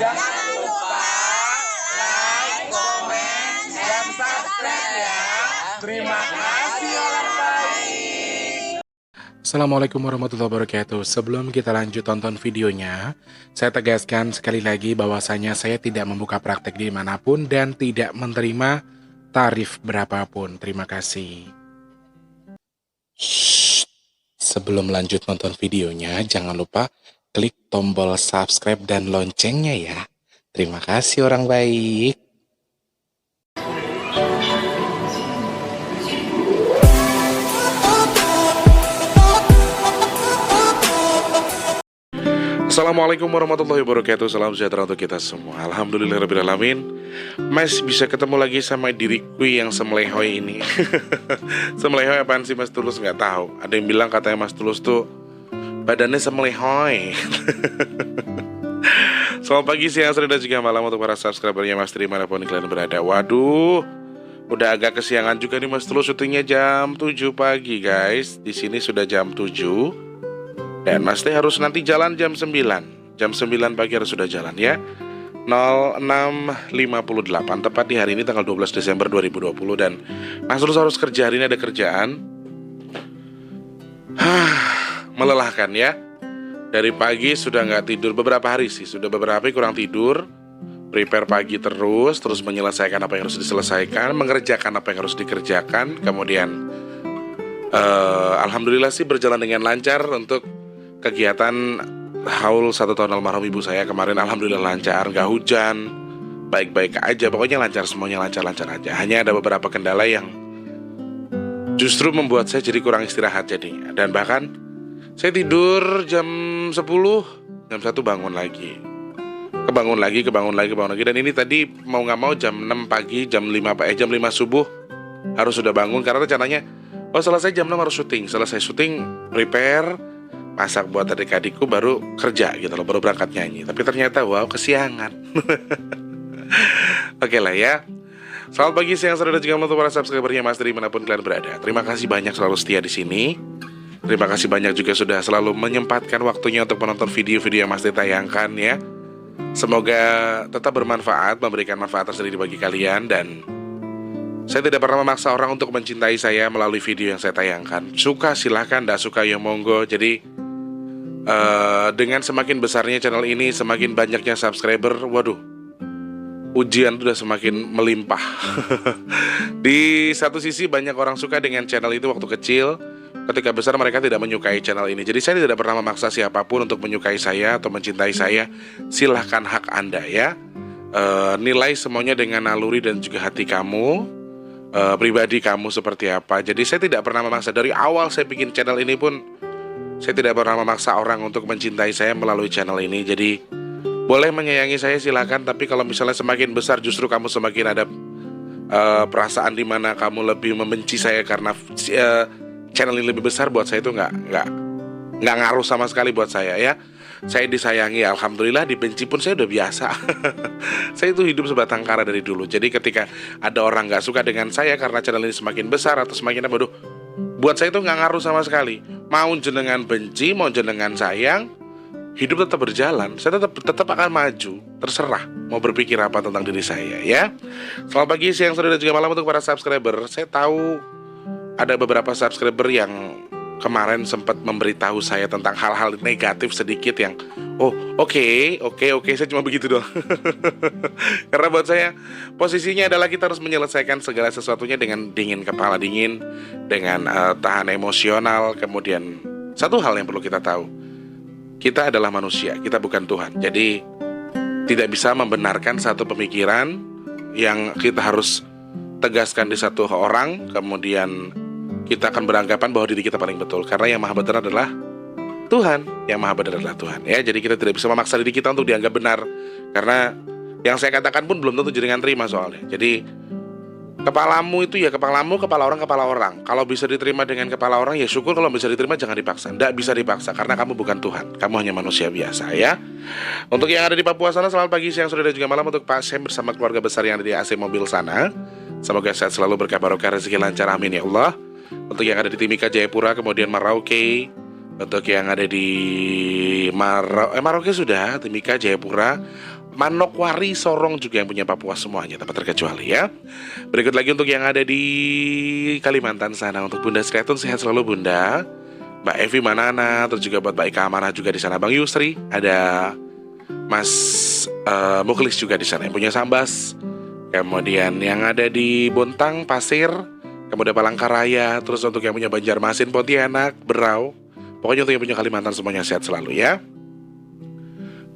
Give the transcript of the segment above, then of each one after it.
Jangan lupa like, komen, dan subscribe ya. Terima kasih orang baik. Assalamualaikum warahmatullahi wabarakatuh. Sebelum kita lanjut tonton videonya, saya tegaskan sekali lagi bahwasanya saya tidak membuka praktek dimanapun dan tidak menerima tarif berapapun. Terima kasih. Shh. Sebelum lanjut nonton videonya, jangan lupa klik tombol subscribe dan loncengnya ya. Terima kasih orang baik. Assalamualaikum warahmatullahi wabarakatuh. Salam sejahtera untuk kita semua. Alhamdulillahirrahmanirrahim. Mas bisa ketemu lagi sama diriku yang semelehoy ini. Semelehoy apaan sih Mas Tulus? Nggak tahu. Ada yang bilang katanya Mas Tulus tuh badannya semelehoy. Selamat pagi, siang, sore, dan juga malam untuk para subscribernya Mas Tri dimanapun kalian berada. Waduh, udah agak kesiangan juga nih Mas Tulus. Syutingnya jam 7 pagi guys. Di sini sudah jam 7. Dan Mas Teh harus nanti jalan jam 9. Jam 9 pagi harus sudah jalan ya. 06.58 tepat di hari ini tanggal 12 Desember 2020. Dan Mas Tulus harus kerja, hari ini ada kerjaan. Melelahkan ya. Dari pagi sudah nggak tidur beberapa hari sih. Sudah beberapa hari kurang tidur. Prepare pagi terus menyelesaikan apa yang harus diselesaikan, mengerjakan apa yang harus dikerjakan. Kemudian alhamdulillah sih berjalan dengan lancar untuk kegiatan haul 1 tahun almarhum ibu saya kemarin. Alhamdulillah lancar, nggak hujan, baik-baik aja. Pokoknya lancar, semuanya lancar-lancar aja. Hanya ada beberapa kendala yang justru membuat saya jadi kurang istirahat jadinya. Dan bahkan saya tidur jam 10, jam 1 bangun lagi. Kebangun lagi. Dan ini tadi mau nggak mau jam 6 pagi, jam 5 subuh harus sudah bangun. Karena rencananya selesai jam 6 harus syuting. Selesai syuting, prepare, masak buat adik-adikku, baru kerja gitu loh, baru berangkat nyanyi. Tapi ternyata wow, kesiangan. Oke lah ya. Selamat pagi, siang, sore, dan juga malam untuk para subscribernya Mas Tri dimanapun kalian berada. Terima kasih banyak selalu setia di sini. Terima kasih banyak juga sudah selalu menyempatkan waktunya untuk menonton video-video yang Mas Tri tayangkan ya. Semoga tetap bermanfaat, memberikan manfaat tersendiri bagi kalian. Dan saya tidak pernah memaksa orang untuk mencintai saya melalui video yang saya tayangkan. Suka silahkan, tidak suka ya monggo. Jadi dengan semakin besarnya channel ini, semakin banyaknya subscriber, waduh, ujian sudah semakin melimpah. Di satu sisi banyak orang suka dengan channel itu waktu kecil, ketika besar mereka tidak menyukai channel ini. Jadi saya tidak pernah memaksa siapapun untuk menyukai saya atau mencintai saya. Silahkan, hak Anda ya. Nilai semuanya dengan naluri dan juga hati kamu, pribadi kamu seperti apa. Jadi saya tidak pernah memaksa. Dari awal saya bikin channel ini pun saya tidak pernah memaksa orang untuk mencintai saya melalui channel ini. Jadi boleh menyayangi saya silakan, tapi kalau misalnya semakin besar justru kamu semakin ada perasaan di mana kamu lebih membenci saya karena channel ini lebih besar, buat saya itu nggak ngaruh sama sekali buat saya ya. Saya disayangi, alhamdulillah. Dibenci pun saya udah biasa. Saya itu hidup sebatang kara dari dulu. Jadi ketika ada orang nggak suka dengan saya karena channel ini semakin besar atau semakin apa, buat saya itu nggak ngaruh sama sekali. Mau jenengan benci, mau jenengan sayang, hidup tetap berjalan. Saya tetap akan maju. Terserah mau berpikir apa tentang diri saya ya. Selamat pagi, siang, sore, dan juga malam untuk para subscriber. Saya tahu ada beberapa subscriber yang kemarin sempat memberitahu saya tentang hal-hal negatif sedikit yang oke, saya cuma begitu doang. Karena buat saya posisinya adalah kita harus menyelesaikan segala sesuatunya dengan dingin kepala, dingin dengan tahan emosional. Kemudian satu hal yang perlu kita tahu, kita adalah manusia, kita bukan Tuhan. Jadi tidak bisa membenarkan satu pemikiran yang kita harus tegaskan di satu orang, kemudian kita akan beranggapan bahwa diri kita paling betul. Karena yang maha benar adalah Tuhan. Yang maha benar adalah Tuhan ya. Jadi kita tidak bisa memaksa diri kita untuk dianggap benar. Karena yang saya katakan pun belum tentu jenengan terima soalnya. Jadi kepalamu itu ya kepalamu, kepala orang. Kalau bisa diterima dengan kepala orang ya syukur, kalau bisa diterima jangan dipaksa. Tidak bisa dipaksa karena kamu bukan Tuhan. Kamu hanya manusia biasa ya. Untuk yang ada di Papua sana, selamat pagi, siang, sore, dan juga malam untuk Pak Sem bersama keluarga besar yang ada di AC mobil sana. Semoga sehat selalu, berkah barokah, rezeki lancar, amin ya Allah. Untuk yang ada di Timika, Jayapura, kemudian Merauke. Untuk yang ada di Merauke sudah, Timika, Jayapura, Manokwari, Sorong juga yang punya Papua semuanya tanpa terkecuali ya. Berikut lagi untuk yang ada di Kalimantan sana, untuk Bunda Sriatun sehat selalu Bunda. Mbak Evi Manana, terus juga buat Mbak Ika Amanah juga di sana, Bang Yusri, ada Mas Muklis juga di sana yang punya Sambas. Kemudian yang ada di Bontang, Pasir, kemudian Palangkaraya, terus untuk yang punya Banjarmasin, Pontianak, Berau. Pokoknya untuk yang punya Kalimantan semuanya sehat selalu ya.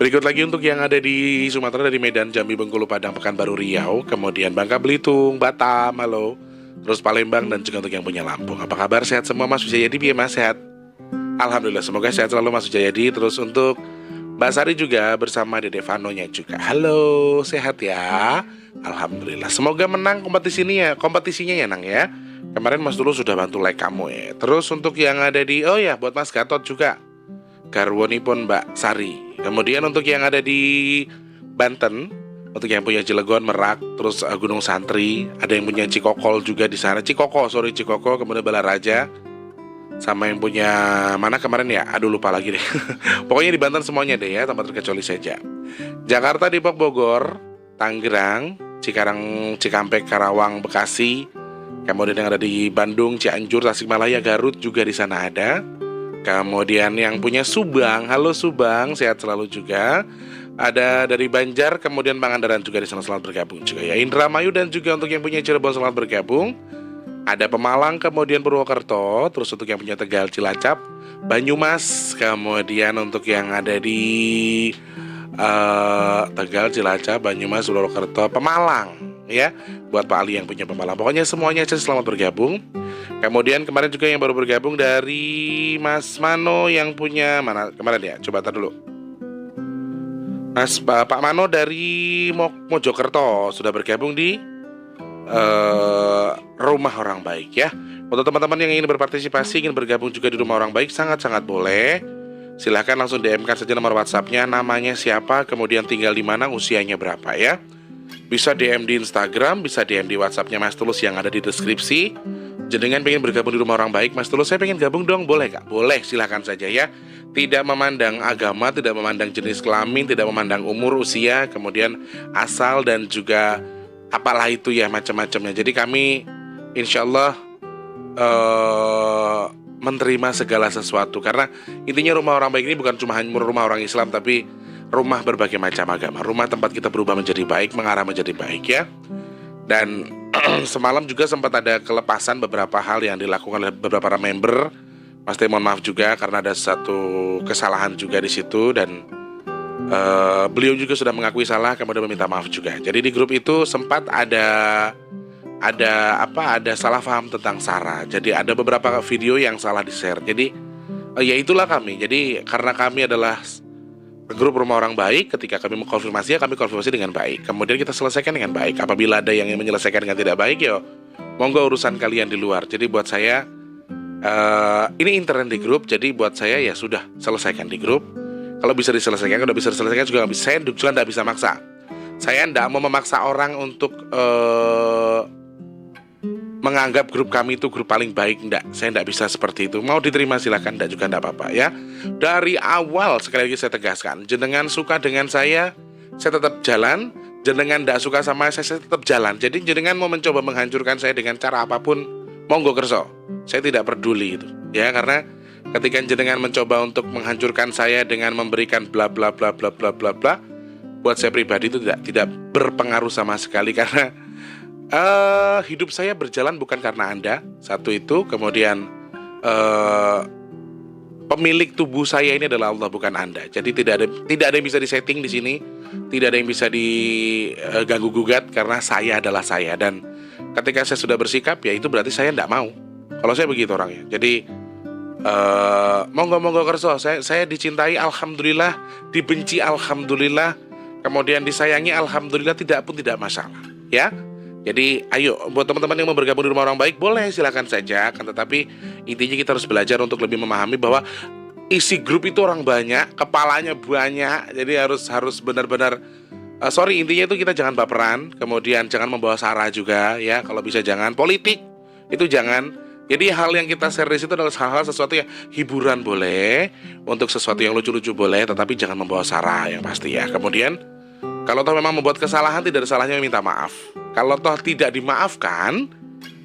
Berikut lagi untuk yang ada di Sumatera, dari Medan, Jambi, Bengkulu, Padang, Pekanbaru, Riau, kemudian Bangka Belitung, Batam, halo, terus Palembang, dan juga untuk yang punya Lampung. Apa kabar, sehat semua Mas Wijayadi? Piye Mas, sehat? Alhamdulillah, semoga sehat selalu Mas Wijayadi. Terus untuk Mbak Sari juga bersama Dede Vanonya juga. Halo, sehat ya? Alhamdulillah. Semoga menang kompetisinya ya Nang ya. Kemarin Mas Dulu sudah bantu like kamu ya. Terus untuk yang ada di, oh ya, buat Mas Gatot juga, garwonipun Mbak Sari. Kemudian untuk yang ada di Banten, untuk yang punya Cilegon, Merak, terus Gunung Santri, ada yang punya Cikokol juga di sana. Cikoko, kemudian Balaraja. Sama yang punya mana kemarin ya? Aduh lupa lagi deh. Pokoknya di Banten semuanya deh ya, tanpa terkecuali saja. Jakarta, Depok, Bogor, Tangerang, Cikarang, Cikampek, Karawang, Bekasi. Kemudian yang ada di Bandung, Cianjur, Tasikmalaya, Garut juga di sana ada. Kemudian yang punya Subang, halo Subang, sehat selalu juga. Ada dari Banjar, kemudian Pangandaran juga di sana, selamat bergabung juga ya. Indramayu dan juga untuk yang punya Cirebon selamat bergabung. Ada Pemalang, kemudian Purwokerto, terus untuk yang punya Tegal, Cilacap, Banyumas, kemudian untuk yang ada di Tegal, Cilacap, Banyumas, Purwokerto, Pemalang, ya, buat Pak Ali yang punya Pemalang. Pokoknya semuanya selamat bergabung. Kemudian kemarin juga yang baru bergabung dari Mas Mano yang punya mana kemarin ya? Coba tar dulu. Pak Mano dari Mojokerto sudah bergabung di Rumah Orang Baik ya. Untuk teman-teman yang ingin berpartisipasi, ingin bergabung juga di Rumah Orang Baik, sangat-sangat boleh. Silahkan langsung DM-kan saja nomor WhatsApp-nya, namanya siapa, kemudian tinggal di mana, usianya berapa ya. Bisa DM di Instagram, bisa DM di WhatsApp-nya Mas Tulus yang ada di deskripsi. Jenengan pengen bergabung di Rumah Orang Baik, Mas Tulus saya pengen gabung dong, boleh Kak? Boleh, silahkan saja ya. Tidak memandang agama, tidak memandang jenis kelamin, tidak memandang umur, usia, kemudian asal dan juga apalah itu ya macam-macamnya. Jadi kami insya Allah menerima segala sesuatu. Karena intinya Rumah Orang Baik ini bukan cuma hanya rumah orang Islam, tapi rumah berbagai macam agama. Rumah tempat kita berubah menjadi baik, mengarah menjadi baik ya. Dan semalam juga sempat ada kelepasan beberapa hal yang dilakukan oleh beberapa member. Mas Teh mohon maaf juga karena ada satu kesalahan juga di situ. Dan beliau juga sudah mengakui salah, kemudian meminta maaf juga. Jadi di grup itu sempat ada salah paham tentang Sarah. Jadi ada beberapa video yang salah di-share. Jadi ya itulah kami. Jadi karena kami adalah grup Rumah Orang Baik, ketika kami mengkonfirmasi ya kami konfirmasi dengan baik. Kemudian kita selesaikan dengan baik. Apabila ada yang menyelesaikan dengan tidak baik, ya monggo urusan kalian di luar. Jadi buat saya ini intern di grup. Jadi buat saya ya sudah, selesaikan di grup. Kalau bisa diselesaikan, kalau bisa diselesaikan juga nggak bisa. Saya juga nggak bisa maksa. Saya nggak mau memaksa orang untuk menganggap grup kami itu grup paling baik. Enggak, saya enggak bisa seperti itu. Mau diterima silakan, enggak juga enggak apa-apa ya. Dari awal sekali lagi saya tegaskan, jenengan suka dengan saya tetap jalan. Jenengan enggak suka sama saya tetap jalan. Jadi jenengan mau mencoba menghancurkan saya dengan cara apapun, monggo kerso. Saya tidak peduli itu. Ya, karena ketika jenengan mencoba untuk menghancurkan saya dengan memberikan bla bla bla bla bla bla bla, buat saya pribadi itu tidak berpengaruh sama sekali. Karena hidup saya berjalan bukan karena Anda, satu itu. Kemudian pemilik tubuh saya ini adalah Allah, bukan Anda. Jadi tidak ada yang bisa disetting di sini, tidak ada yang bisa diganggu gugat karena saya adalah saya. Dan ketika saya sudah bersikap, ya itu berarti saya tidak mau. Kalau saya begitu orangnya. Jadi monggo kerso. Saya dicintai alhamdulillah, dibenci alhamdulillah, kemudian disayangi alhamdulillah, tidak masalah ya. Jadi ayo buat teman-teman yang mau bergabung di Rumah Orang Baik, boleh silakan saja. Kan tetapi intinya kita harus belajar untuk lebih memahami bahwa isi grup itu orang banyak, kepalanya banyak. Jadi harus benar-benar intinya itu kita jangan baperan, kemudian jangan membawa sara juga ya. Kalau bisa jangan politik, itu jangan. Jadi hal yang kita share di situ adalah hal-hal sesuatu yang hiburan boleh, untuk sesuatu yang lucu-lucu boleh, tetapi jangan membawa sara yang pasti ya. Kemudian Kalau toh memang membuat kesalahan, tidak ada salahnya meminta maaf. Kalau toh tidak dimaafkan,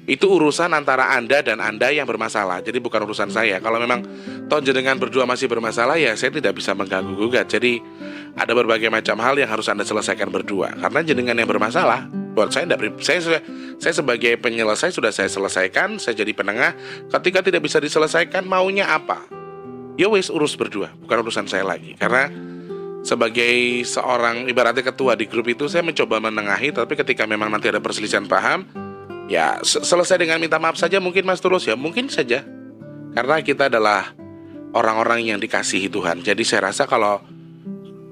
itu urusan antara Anda dan Anda yang bermasalah. Jadi bukan urusan saya. Kalau memang toh jenengan berdua masih bermasalah, ya saya tidak bisa mengganggu gugat. Jadi ada berbagai macam hal yang harus Anda selesaikan berdua. Karena jenengan yang bermasalah, buat saya saya sebagai penyelesai sudah saya selesaikan. Saya jadi penengah. Ketika tidak bisa diselesaikan, maunya apa? Ya wes, urus berdua, bukan urusan saya lagi. Karena sebagai seorang ibaratnya ketua di grup itu, saya mencoba menengahi. Tapi ketika memang nanti ada perselisihan paham, ya selesai dengan minta maaf saja mungkin Mas Tulus, ya mungkin saja. Karena kita adalah orang-orang yang dikasihi Tuhan. Jadi saya rasa kalau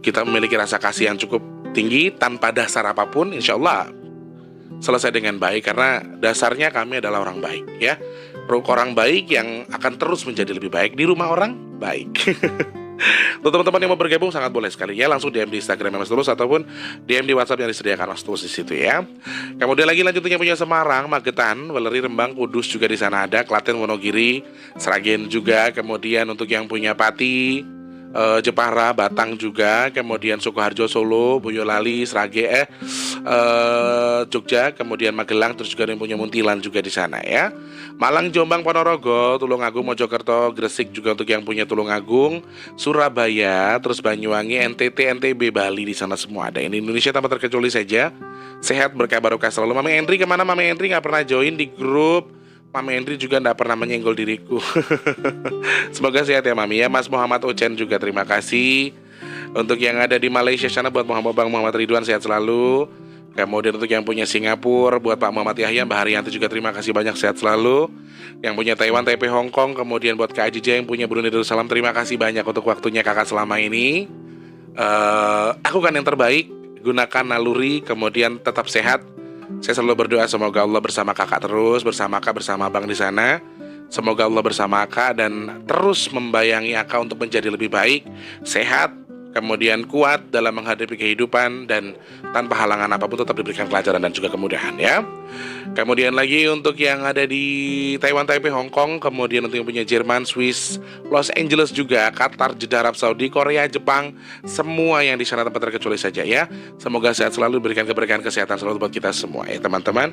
kita memiliki rasa kasih yang cukup tinggi tanpa dasar apapun, insya Allah selesai dengan baik. Karena dasarnya kami adalah orang baik, ya. Orang baik yang akan terus menjadi lebih baik di rumah orang baik. Untuk teman-teman yang mau bergabung sangat boleh sekali ya, langsung DM di Instagram Mas Tulus ataupun DM di WhatsApp yang disediakan Mas Tulus di situ ya. Kemudian lagi lanjutnya punya Semarang, Magetan, Weleri, Rembang, Kudus juga di sana ada, Klaten, Wonogiri, Sragen juga. Kemudian untuk yang punya Pati, Jepara, Batang juga, kemudian Sukoharjo, Solo, Boyolali, Srage, Jogja, kemudian Magelang, terus juga yang punya Muntilan juga di sana ya. Malang, Jombang, Ponorogo, Tulungagung, Mojokerto, Gresik juga untuk yang punya Tulungagung, Surabaya, terus Banyuwangi, NTT, NTB, Bali di sana semua ada. Ini Indonesia tanpa terkecuali saja. Sehat, berkah barokah selalu. Mami Endri kemana? Mami Endri nggak pernah join di grup. Mami Endri juga nggak pernah menyenggol diriku. Semoga sehat ya Mami ya. Mas Muhammad Ochen juga terima kasih. Untuk yang ada di Malaysia sana buat Bang Muhammad Ridwan sehat selalu. Kemudian untuk yang punya Singapura buat Pak Muhammad Yahya, Mbak Haryanti juga terima kasih banyak sehat selalu. Yang punya Taiwan, Taipei, Hong Kong, kemudian buat Kak Ajija yang punya Brunei Darussalam, terima kasih banyak untuk waktunya kakak selama ini. Aku kan yang terbaik, gunakan naluri, kemudian tetap sehat. Saya selalu berdoa semoga Allah bersama kakak terus, bersama kak, bersama abang di sana. Semoga Allah bersama kak dan terus membayangi kak untuk menjadi lebih baik, sehat, kemudian kuat dalam menghadapi kehidupan dan tanpa halangan apapun tetap diberikan pelajaran dan juga kemudahan ya. Kemudian lagi untuk yang ada di Taiwan, Taipei, Hong Kong, kemudian untuk yang punya Jerman, Swiss, Los Angeles juga, Qatar, Jeddah, Arab Saudi, Korea, Jepang, semua yang di sana tanpa terkecuali saja ya. Semoga sehat selalu, berikan keberkahan kesehatan selalu buat kita semua ya teman-teman.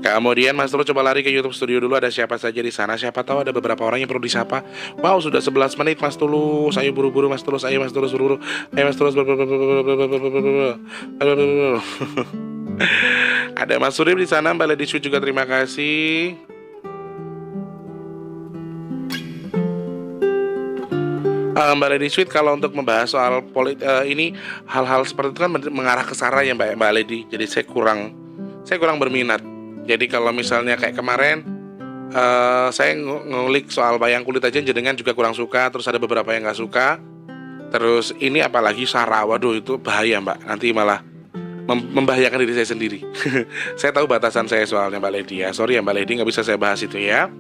Kemudian Mas Tulus coba lari ke YouTube Studio dulu, ada siapa saja di sana, siapa tahu ada beberapa orang yang perlu disapa. Wow, sudah 11 menit Mas Tulus, ayo buru-buru Mas Tulus, ayo Mas Tulus buru-buru, ayo Mas Tulus ada Mas Surip di sana, Mbak Lady Sweet juga terima kasih. Mbak Lady Sweet, kalau untuk membahas soal ini hal-hal seperti itu kan mengarah ke sarah ya Mbak Lady. Jadi saya kurang berminat. Jadi kalau misalnya kayak kemarin saya ngulik soal bayang kulit aja, jenengan juga kurang suka. Terus ada beberapa yang nggak suka. Terus ini apalagi sarah, waduh itu bahaya Mbak. Nanti malah membahayakan diri saya sendiri. Saya tahu batasan saya soalnya Mbak Lady ya. Sorry ya Mbak Lady, nggak bisa saya bahas itu ya.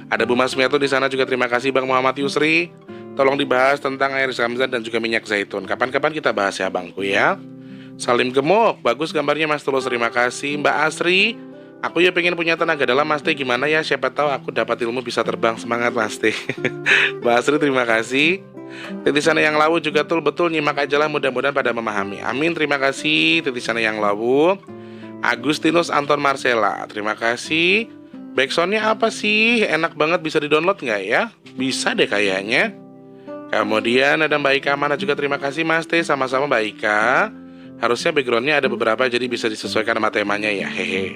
Ada Bu Masmiato di sana juga terima kasih. Bang Muhammad Yusri, tolong dibahas tentang air zam-zam dan juga minyak zaitun. Kapan-kapan kita bahas ya Bangku ya. Salim gemuk, bagus gambarnya Mas Tulus, terima kasih. Mbak Asri, aku ya pengen punya tenaga dalam Mas Teh, gimana ya? Siapa tahu aku dapat ilmu bisa terbang, semangat Mas Teh. Mbak Asri terima kasih. Titisan yang lawu juga betul nyimak aja lah, mudah-mudahan pada memahami. Amin, terima kasih. Titisan yang lawu. Agustinus Anton Marcella, terima kasih. Backsoundnya apa sih? Enak banget, bisa di-download nggak ya? Bisa deh kayaknya. Kemudian ada Mbak Ika Mana juga terima kasih Mas Teh, sama-sama Mbak Ika. Harusnya backgroundnya ada beberapa jadi bisa disesuaikan sama temanya ya, hehe.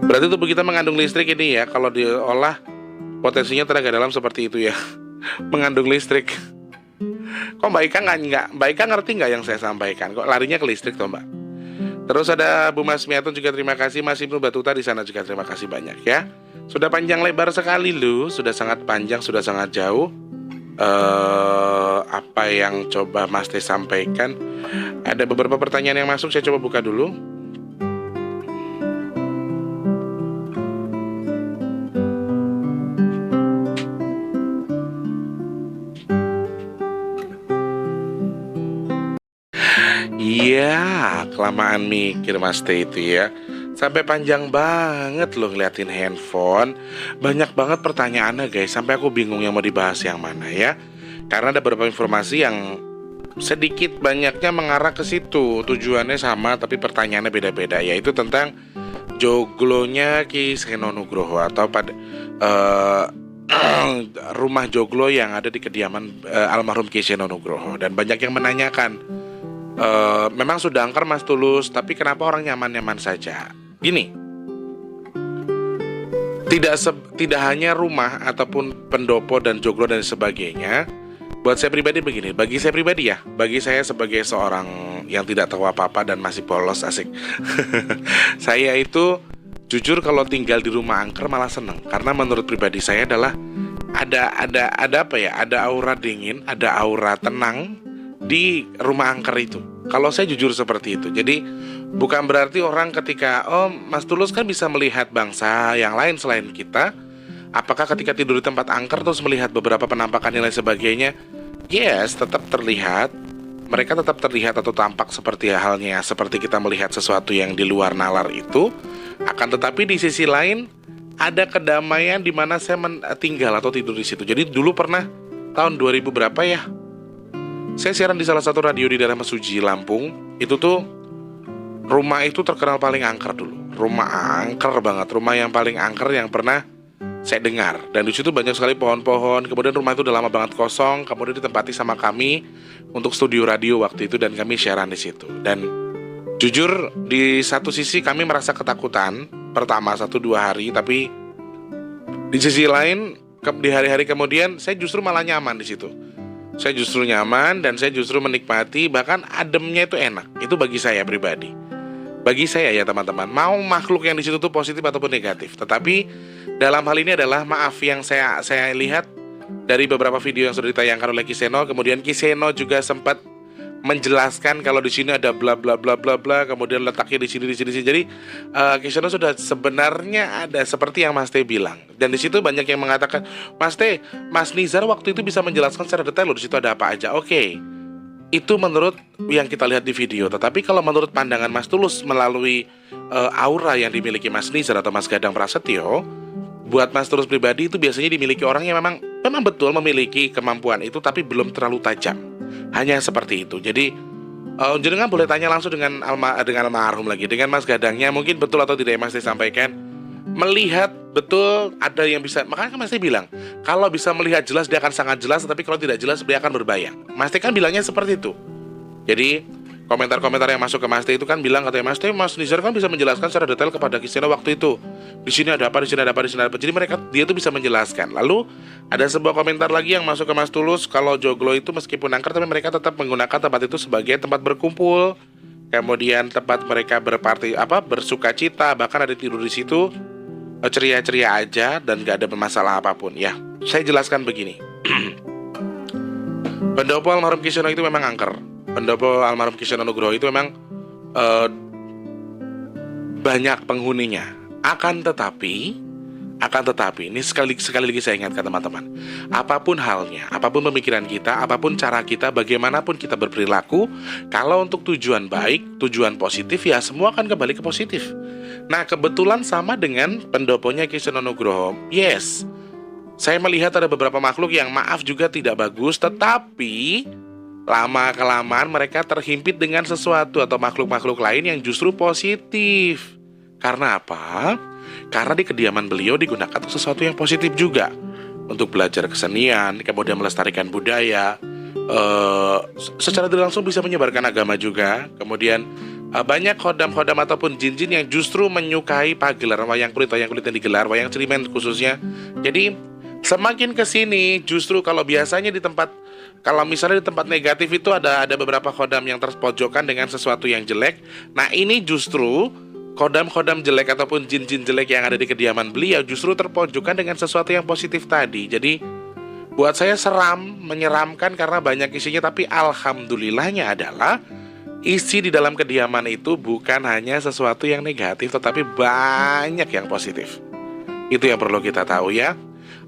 Berarti tubuh kita mengandung listrik ini ya, kalau diolah potensinya tenaga dalam seperti itu ya. Mengandung listrik. Kok Mbak Ika Mbak Ika ngerti nggak yang saya sampaikan? Kok larinya ke listrik toh Mbak? Terus ada Bu Masmiato juga terima kasih. Mas Ibnu Batuta di sana juga terima kasih banyak ya. Sudah panjang lebar sekali loh, sudah sangat panjang, sudah sangat jauh. Apa yang coba Mas Teh sampaikan? Ada beberapa pertanyaan yang masuk, saya coba buka dulu. Iya, kelamaan mikir Mas Teh itu ya. Sampai panjang banget loh ngeliatin handphone. Banyak banget pertanyaannya guys, sampai aku bingung yang mau dibahas yang mana ya. Karena ada beberapa informasi yang sedikit banyaknya mengarah ke situ. Tujuannya sama tapi pertanyaannya beda-beda, yaitu tentang joglonya Ki Seno Nugroho atau pada rumah joglo yang ada di kediaman almarhum Ki Seno Nugroho. Dan banyak yang menanyakan, memang sudah angker Mas Tulus, tapi kenapa orang nyaman-nyaman saja? Gini, tidak hanya rumah ataupun pendopo dan joglo dan sebagainya. Buat saya pribadi begini, bagi saya pribadi ya, bagi saya sebagai seorang yang tidak tahu apa-apa dan masih polos, asik. Saya itu jujur kalau tinggal di rumah angker malah seneng, karena menurut pribadi saya adalah ada apa ya? Ada aura dingin, ada aura tenang di rumah angker itu. Kalau saya jujur seperti itu. Jadi bukan berarti orang ketika Mas Tulus kan bisa melihat bangsa yang lain selain kita. Apakah ketika tidur di tempat angker terus melihat beberapa penampakan dan lain sebagainya? Yes, tetap terlihat. Mereka tetap terlihat atau tampak seperti halnya seperti kita melihat sesuatu yang di luar nalar itu. Akan tetapi di sisi lain ada kedamaian di mana saya tinggal atau tidur di situ. Jadi dulu pernah tahun 2000 berapa ya? Saya siaran di salah satu radio di daerah Mesuji, Lampung. Itu tuh rumah itu terkenal paling angker dulu. Rumah angker banget, rumah yang paling angker yang pernah saya dengar. Dan di situ banyak sekali pohon-pohon. Kemudian rumah itu udah lama banget kosong. Kemudian ditempati sama kami untuk studio radio waktu itu, dan kami siaran di situ. Dan jujur di satu sisi kami merasa ketakutan pertama 1-2 hari, tapi di sisi lain di hari-hari kemudian saya justru malah nyaman di situ. Saya justru nyaman dan saya justru menikmati, bahkan ademnya itu enak. Itu bagi saya pribadi. Bagi saya ya teman-teman, mau makhluk yang di situ tuh positif ataupun negatif. Tetapi dalam hal ini adalah maaf yang saya lihat dari beberapa video yang sudah ditayangkan oleh Ki Seno. Kemudian Ki Seno juga sempat menjelaskan kalau di sini ada bla bla bla bla bla, kemudian letaknya di sini. Jadi Ki Seno sudah sebenarnya ada seperti yang Mas T bilang. Dan di situ banyak yang mengatakan, Mas T, Mas Nizar waktu itu bisa menjelaskan secara detail loh di situ ada apa aja. Oke. Itu menurut yang kita lihat di video. Tetapi kalau menurut pandangan Mas Tulus melalui aura yang dimiliki Mas Nizar atau Mas Gadang Prasetyo, buat Mas Tulus pribadi itu biasanya dimiliki orang yang memang betul memiliki kemampuan itu, tapi belum terlalu tajam. Hanya seperti itu. Jadi jenengan boleh tanya langsung dengan almarhum lagi, dengan Mas Gadangnya, mungkin betul atau tidak yang Mas T sampaikan. Melihat betul ada yang bisa, makanya kan Mas T bilang kalau bisa melihat jelas dia akan sangat jelas, tapi kalau tidak jelas dia akan berbayang. Mas T kan bilangnya seperti itu. Jadi komentar-komentar yang masuk ke Mas T itu kan bilang, katanya Mas T, Mas Nizar kan bisa menjelaskan secara detail kepada Ki Seno waktu itu. Di sini ada apa, di sini ada apa, di sini ada apa. Jadi dia tuh bisa menjelaskan. Lalu ada sebuah komentar lagi yang masuk ke Mas Tulus, kalau joglo itu meskipun angker tapi mereka tetap menggunakan tempat itu sebagai tempat berkumpul. Kemudian tempat mereka bersuka cita, bahkan ada tidur di situ ceria-ceria aja dan gak ada masalah apapun. Ya, saya jelaskan begini. Pendopo almarhum Ki Seno itu memang angker. Pendopo almarhum Ki Seno Nugroho itu memang banyak penghuninya. Akan tetapi ini sekali lagi saya ingatkan teman-teman, apapun halnya, apapun pemikiran kita, apapun cara kita, bagaimanapun kita berperilaku, kalau untuk tujuan baik, tujuan positif, ya semua akan kembali ke positif. Nah, kebetulan sama dengan pendoponya Ki Seno Nugroho. Yes, saya melihat ada beberapa makhluk yang maaf juga tidak bagus, tetapi lama-kelamaan mereka terhimpit dengan sesuatu atau makhluk-makhluk lain yang justru positif. Karena apa? Karena di kediaman beliau digunakan untuk sesuatu yang positif juga, untuk belajar kesenian, kemudian melestarikan budaya, secara tidak langsung bisa menyebarkan agama juga. Kemudian banyak khodam-khodam ataupun jin-jin yang justru menyukai pagelaran wayang kulit yang digelar, wayang cerimen khususnya. Jadi semakin kesini justru kalau biasanya kalau misalnya di tempat negatif itu ada beberapa khodam yang terpojokan dengan sesuatu yang jelek. Nah, ini justru khodam-khodam jelek ataupun jin-jin jelek yang ada di kediaman beliau justru terpojokan dengan sesuatu yang positif tadi. Jadi buat saya menyeramkan karena banyak isinya, tapi alhamdulillahnya adalah isi di dalam kediaman itu bukan hanya sesuatu yang negatif, tetapi banyak yang positif. Itu yang perlu kita tahu ya.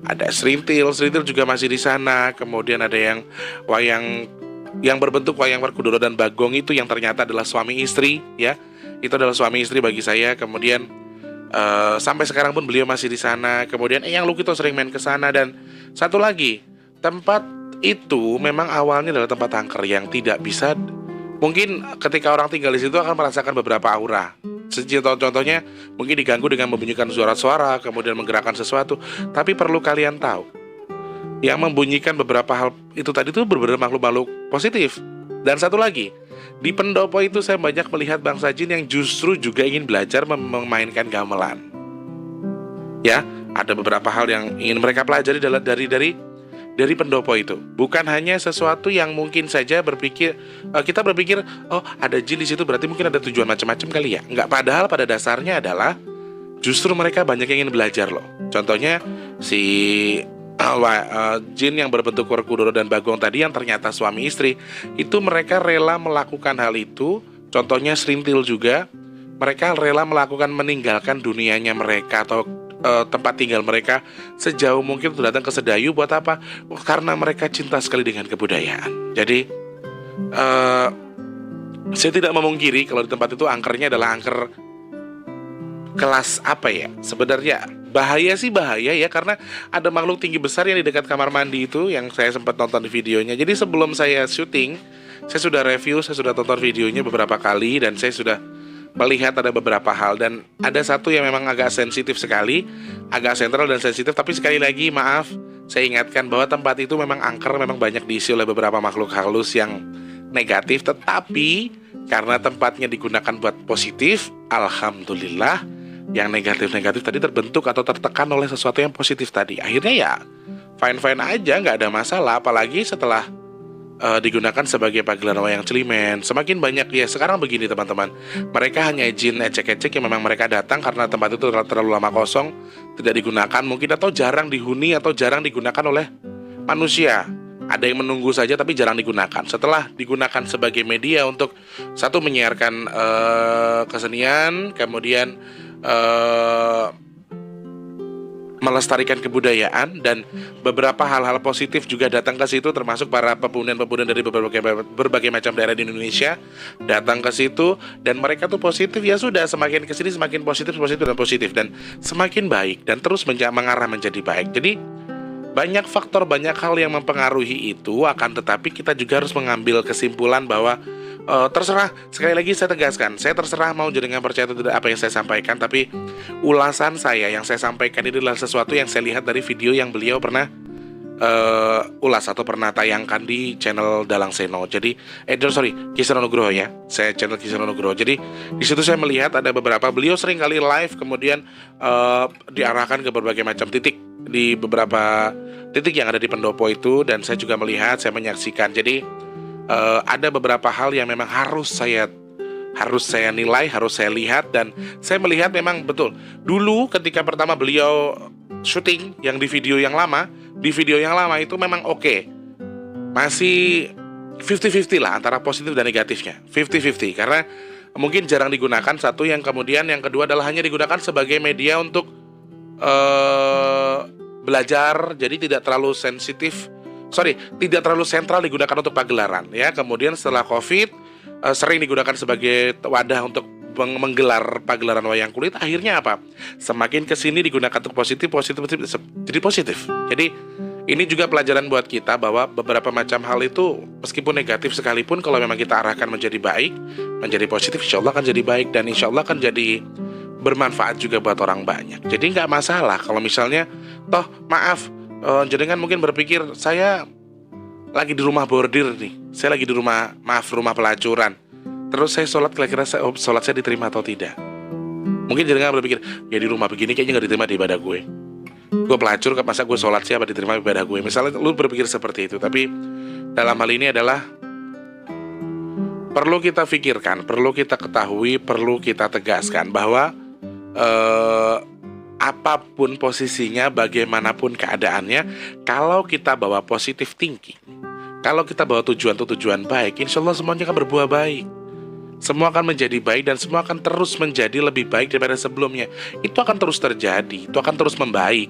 Ada serintil juga masih di sana. Kemudian ada yang wayang yang berbentuk wayang Werkudara dan Bagong itu yang ternyata adalah suami istri ya. Itu adalah suami istri bagi saya. Kemudian sampai sekarang pun beliau masih di sana. Kemudian Eyang Lukito sering main ke sana. Dan satu lagi, tempat itu memang awalnya adalah tempat angker yang tidak bisa. Mungkin ketika orang tinggal di situ akan merasakan beberapa aura. Contohnya mungkin diganggu dengan membunyikan suara-suara, kemudian menggerakkan sesuatu. Tapi perlu kalian tahu, yang membunyikan beberapa hal itu tadi itu benar-benar makhluk-makhluk positif. Dan satu lagi, di pendopo itu saya banyak melihat bangsa jin yang justru juga ingin belajar memainkan gamelan. Ya, ada beberapa hal yang ingin mereka pelajari dari pendopo itu. Bukan hanya sesuatu yang mungkin saja kita berpikir, oh ada jin di situ berarti mungkin ada tujuan macam-macam kali ya. Enggak, padahal pada dasarnya adalah justru mereka banyak yang ingin belajar loh. Contohnya si jin yang berbentuk Werkudara dan Bagong tadi yang ternyata suami istri, itu mereka rela melakukan hal itu. Contohnya Serintil juga, mereka rela melakukan meninggalkan dunianya mereka atau tempat tinggal mereka sejauh mungkin untuk datang ke Sedayu. Buat apa? Karena mereka cinta sekali dengan kebudayaan. Jadi saya tidak memungkiri kalau di tempat itu angkernya adalah angker kelas apa ya. Sebenarnya bahaya sih bahaya ya, karena ada makhluk tinggi besar yang di dekat kamar mandi itu yang saya sempat nonton di videonya. Jadi sebelum saya syuting, saya sudah review, saya sudah tonton videonya beberapa kali dan saya sudah melihat ada beberapa hal, dan ada satu yang memang agak sensitif sekali, agak sentral dan sensitif. Tapi sekali lagi maaf, saya ingatkan bahwa tempat itu memang angker, memang banyak diisi oleh beberapa makhluk halus yang negatif. Tetapi karena tempatnya digunakan buat positif, alhamdulillah yang negatif-negatif tadi terbentuk atau tertekan oleh sesuatu yang positif tadi. Akhirnya ya fine-fine aja, nggak ada masalah. Apalagi setelah digunakan sebagai pagelaran wayang Celimen. Semakin banyak ya sekarang begini teman-teman, mereka hanya izin ecek-ecek yang memang mereka datang karena tempat itu terlalu lama kosong, tidak digunakan mungkin, atau jarang dihuni atau jarang digunakan oleh manusia. Ada yang menunggu saja tapi jarang digunakan. Setelah digunakan sebagai media untuk satu menyiarkan kesenian, kemudian melestarikan kebudayaan, dan beberapa hal-hal positif juga datang ke situ, termasuk para pemuda-pemuda dari berbagai macam daerah di Indonesia datang ke situ, dan mereka tuh positif. Ya sudah, semakin kesini semakin positif dan semakin baik dan terus mengarah menjadi baik. Jadi banyak faktor, banyak hal yang mempengaruhi itu. Akan tetapi kita juga harus mengambil kesimpulan bahwa terserah, sekali lagi saya tegaskan, saya terserah mau jenengan percaya atau tidak apa yang saya sampaikan, tapi ulasan saya yang saya sampaikan ini adalah sesuatu yang saya lihat dari video yang beliau pernah ulas atau pernah tayangkan di channel Dalang Seno. Jadi Kisaran Nugroho ya, saya channel Kisaran Nugroho. Jadi di situ saya melihat ada beberapa, beliau sering kali live kemudian diarahkan ke berbagai macam titik di beberapa titik yang ada di pendopo itu, dan saya juga melihat, saya menyaksikan. Jadi ada beberapa hal yang memang harus saya nilai, harus saya lihat, dan saya melihat memang betul. Dulu ketika pertama beliau syuting yang di video yang lama itu memang oke. Masih 50-50 lah antara positif dan negatifnya. 50-50 karena mungkin jarang digunakan satu, yang kemudian yang kedua adalah hanya digunakan sebagai media untuk belajar, jadi tidak terlalu tidak terlalu sentral digunakan untuk pagelaran ya. Kemudian setelah COVID sering digunakan sebagai wadah untuk menggelar pagelaran wayang kulit. Akhirnya apa? Semakin kesini digunakan untuk positif, jadi positif. Jadi ini juga pelajaran buat kita bahwa beberapa macam hal itu meskipun negatif sekalipun, kalau memang kita arahkan menjadi baik, menjadi positif, insya Allah akan jadi baik, dan insya Allah akan jadi bermanfaat juga buat orang banyak. Jadi nggak masalah kalau misalnya toh maaf, jenengan mungkin berpikir saya lagi di rumah bordir nih, saya lagi di rumah pelacuran, terus saya sholat, kira-kira sholat saya diterima atau tidak. Mungkin jenengan berpikir, ya di rumah begini kayaknya gak diterima di ibadah gue pelacur, masa gue sholat siapa diterima di ibadah gue. Misalnya lu berpikir seperti itu. Tapi dalam hal ini adalah perlu kita pikirkan, perlu kita ketahui, perlu kita tegaskan bahwa apapun posisinya, bagaimanapun keadaannya, kalau kita bawa positive thinking, kalau kita bawa tujuan baik, insya Allah semuanya akan berbuah baik. Semua akan menjadi baik dan semua akan terus menjadi lebih baik daripada sebelumnya. Itu akan terus terjadi, itu akan terus membaik,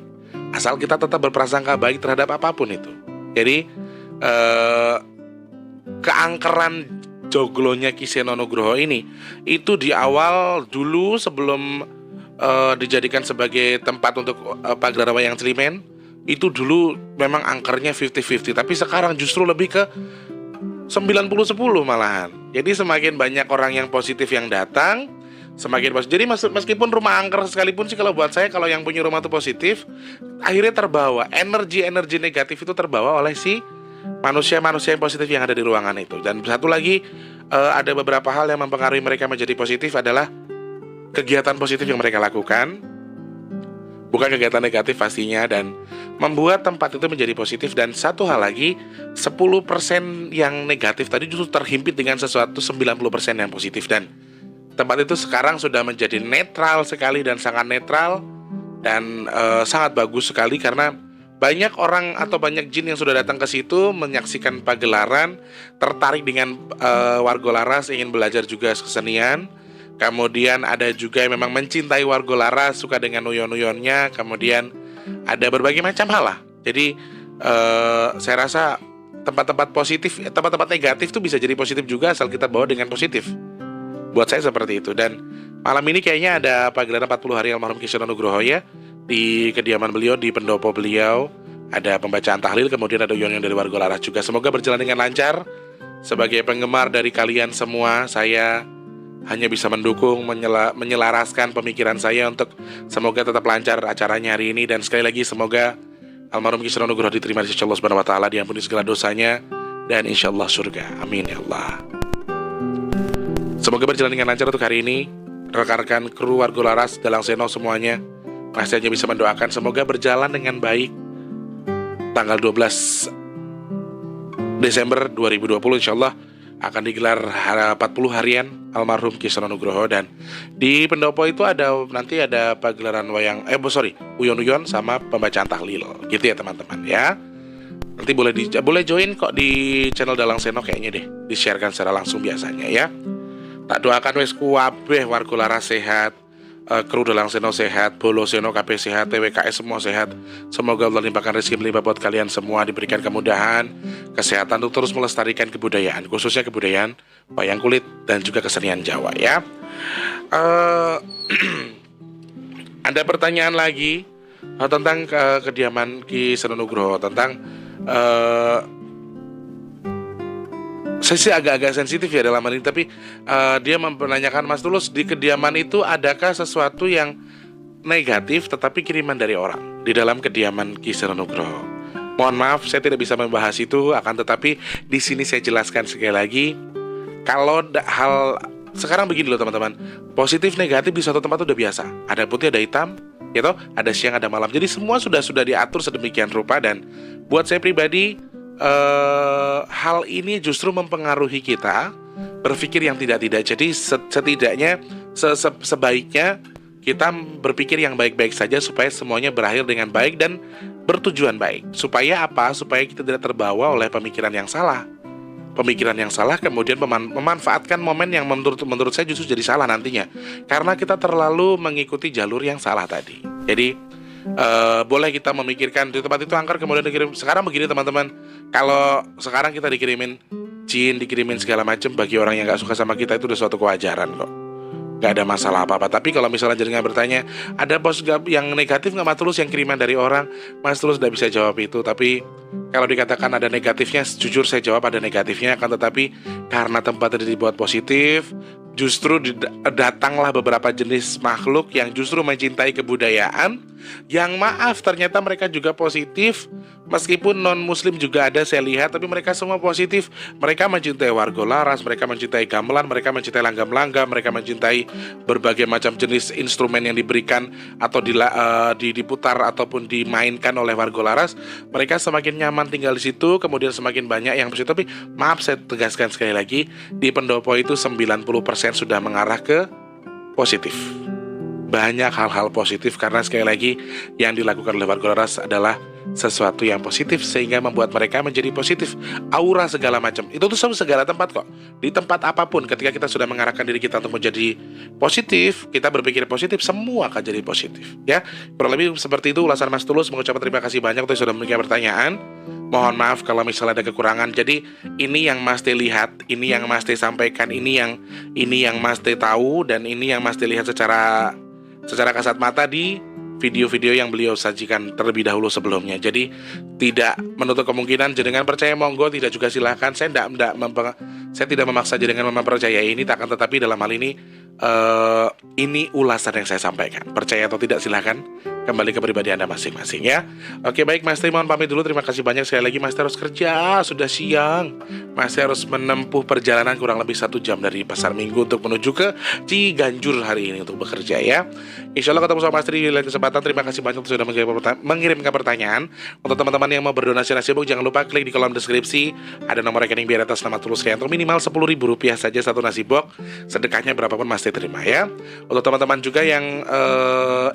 asal kita tetap berprasangka baik terhadap apapun itu. Jadi keangkeran joglonya Kiseno Nugroho ini itu di awal dulu sebelum dijadikan sebagai tempat untuk pagelaran wayang Celimen, itu dulu memang angkernya 50-50, tapi sekarang justru lebih ke 90-10 malahan. Jadi semakin banyak orang yang positif yang datang, semakin positif. Jadi meskipun rumah angker sekalipun sih, kalau buat saya, kalau yang punya rumah itu positif, akhirnya terbawa energi negatif itu terbawa oleh si manusia-manusia yang positif yang ada di ruangan itu. Dan satu lagi, ada beberapa hal yang mempengaruhi mereka menjadi positif adalah kegiatan positif yang mereka lakukan, bukan kegiatan negatif pastinya, dan membuat tempat itu menjadi positif. Dan satu hal lagi, 10% yang negatif tadi justru terhimpit dengan sesuatu 90% yang positif. Dan tempat itu sekarang sudah menjadi netral sekali, dan sangat netral, dan sangat bagus sekali, karena banyak orang atau banyak jin yang sudah datang ke situ menyaksikan pagelaran, tertarik dengan warga laras, ingin belajar juga kesenian. Kemudian ada juga yang memang mencintai warga laras, suka dengan uyon-uyonnya. Kemudian ada berbagai macam hal lah. Jadi saya rasa tempat-tempat positif, tempat-tempat negatif itu bisa jadi positif juga asal kita bawa dengan positif. Buat saya seperti itu. Dan malam ini kayaknya ada pagelaran 40 hari almarhum Ki Seno Nugroho ya, di kediaman beliau, di pendopo beliau. Ada pembacaan tahlil, kemudian ada uyon-uyon dari warga laras juga. Semoga berjalan dengan lancar. Sebagai penggemar dari kalian semua, saya hanya bisa mendukung, menyelaraskan pemikiran saya untuk semoga tetap lancar acaranya hari ini. Dan sekali lagi semoga almarhum Ki Seno Nugroho diterima di sisi Allah Subhanahu wa taala, diampuni segala dosanya, dan insyaallah surga. Amin ya Allah. Semoga berjalan dengan lancar untuk hari ini. Rekan-rekan kru warga laras, Dalang Seno semuanya, masih hanya bisa mendoakan semoga berjalan dengan baik. Tanggal 12 Desember 2020 insyaallah akan digelar 40 harian almarhum Ki Seno Nugroho. Dan di pendopo itu nanti ada pagelaran uyon-uyon sama pembacaan tahlil gitu ya teman-teman ya. Nanti boleh join kok di channel Dalang Seno kayaknya deh, di-sharekan secara langsung biasanya ya. Tak doakan wis kuwabeh warga laras sehat, kru Dalang Seno sehat, Bolo Seno KB sehat, TWKS semua sehat. Semoga Allah limpahkan rezeki melimpah buat kalian semua, diberikan kemudahan, kesehatan untuk terus melestarikan kebudayaan, khususnya kebudayaan wayang kulit dan juga kesenian Jawa ya. Ada pertanyaan lagi tentang kediaman Ki Seno Nugroho, tentang saya sih agak-agak sensitif ya dalam hal ini, tapi dia menanyakan, Mas Tulus, di kediaman itu adakah sesuatu yang negatif tetapi kiriman dari orang di dalam kediaman Ki Seno Nugroho? Mohon maaf, saya tidak bisa membahas itu, akan tetapi di sini saya jelaskan sekali lagi. Kalau hal sekarang begini loh teman-teman, positif negatif di suatu tempat itu udah biasa. Ada putih, ada hitam, gitu, ada siang, ada malam. Jadi semua sudah diatur sedemikian rupa. Dan buat saya pribadi, hal ini justru mempengaruhi kita berpikir yang tidak-tidak. Jadi setidaknya sebaiknya kita berpikir yang baik-baik saja supaya semuanya berakhir dengan baik dan bertujuan baik. Supaya apa? Supaya kita tidak terbawa oleh pemikiran yang salah. Pemikiran yang salah kemudian memanfaatkan momen yang menurut saya justru jadi salah nantinya, karena kita terlalu mengikuti jalur yang salah tadi. Jadi boleh kita memikirkan di tempat itu angker kemudian dikirim. Sekarang begini teman-teman, kalau sekarang kita dikirimin jin, dikirimin segala macam, bagi orang yang gak suka sama kita itu udah suatu kewajaran kok, gak ada masalah apa-apa. Tapi kalau misalnya jaringan bertanya, ada bos yang negatif gak Mas Tulus yang kiriman dari orang? Mas Tulus tidak bisa jawab itu. Tapi kalau dikatakan ada negatifnya, jujur saya jawab ada negatifnya. Akan tetapi karena tempat ini dibuat positif, justru datanglah beberapa jenis makhluk yang justru mencintai kebudayaan, yang maaf ternyata mereka juga positif. Meskipun non muslim juga ada saya lihat, tapi mereka semua positif. Mereka mencintai warga laras, mereka mencintai gamelan, mereka mencintai langgam-langgam, mereka mencintai berbagai macam jenis instrumen yang diberikan atau diputar ataupun dimainkan oleh warga laras. Mereka semakin nyaman tinggal di situ, kemudian semakin banyak yang positif. Tapi maaf saya tegaskan sekali lagi, di pendopo itu 90% sudah mengarah ke positif. Banyak hal-hal positif, karena sekali lagi yang dilakukan oleh warga laras adalah sesuatu yang positif sehingga membuat mereka menjadi positif. Aura segala macam itu tuh sama segala tempat kok. Di tempat apapun, ketika kita sudah mengarahkan diri kita untuk menjadi positif, kita berpikir positif, semua akan jadi positif ya. Kurang lebih seperti itu ulasan Mas Tulus. Mengucapkan terima kasih banyak untuk sudah memberikan pertanyaan. Mohon maaf kalau misalnya ada kekurangan. Jadi ini yang Mas Teh lihat, ini yang Mas Teh sampaikan, ini yang Mas Teh tahu, dan ini yang Mas Teh lihat secara kasat mata di video-video yang beliau sajikan terlebih dahulu sebelumnya. Jadi tidak menutup kemungkinan jenengan percaya monggo, tidak juga silahkan. Saya tidak memaksa jenengan mempercayai ini, takkan tetapi dalam hal ini ulasan yang saya sampaikan. Percaya atau tidak silahkan, kembali ke pribadi Anda masing-masing ya. Oke baik Mas Tri, mohon pamit dulu. Terima kasih banyak sekali lagi. Mas Tri harus kerja, sudah siang. Mas Tri harus menempuh perjalanan kurang lebih 1 jam dari Pasar Minggu untuk menuju ke Ciganjur hari ini untuk bekerja ya. Insya Allah ketemu sama Mas Tri di lain kesempatan. Terima kasih banyak sudah mengirimkan pertanyaan. Untuk teman-teman yang mau berdonasi nasi box, jangan lupa klik di kolom deskripsi. Ada nomor rekening biar atas nama tulus kalian. Minimal Rp10.000 saja satu nasi box. Sedekahnya berapapun Mas Tri terima ya. Untuk teman-teman juga yang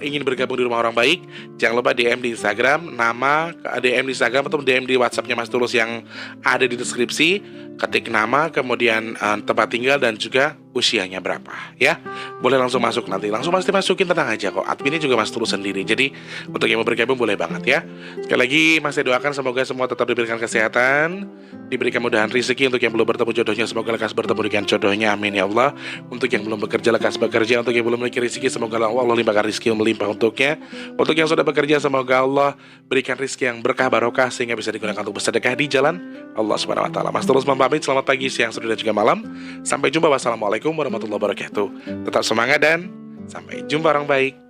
ingin bergabung di Rumah Orang Baik, jangan lupa DM di Instagram, DM di Instagram atau DM di WhatsAppnya Mas Tulus yang ada di deskripsi. Ketik nama, kemudian tempat tinggal dan juga usianya berapa ya. Boleh langsung masuk, nanti langsung pasti masukin, tenang aja kok. Adminnya juga Mas Tulus sendiri. Jadi untuk yang mau bergabung boleh banget ya. Sekali lagi Mas doakan semoga semua tetap diberikan kesehatan, diberikan mudahan rezeki. Untuk yang belum bertemu jodohnya, semoga lekas bertemu dengan jodohnya, amin ya Allah. Untuk yang belum bekerja, lekas bekerja. Untuk yang belum memiliki rezeki, semoga Allah limpahkan rezeki yang melimpah untuknya. Untuk yang sudah bekerja, semoga Allah berikan rezeki yang berkah barokah sehingga bisa digunakan untuk bersedekah di jalan Allah Subhanahu wa taala. Mas Tulus pamit, selamat pagi, siang, sore dan juga malam. Sampai jumpa, wassalamualaikum warahmatullahi wabarakatuh. Tetap semangat dan sampai jumpa orang baik.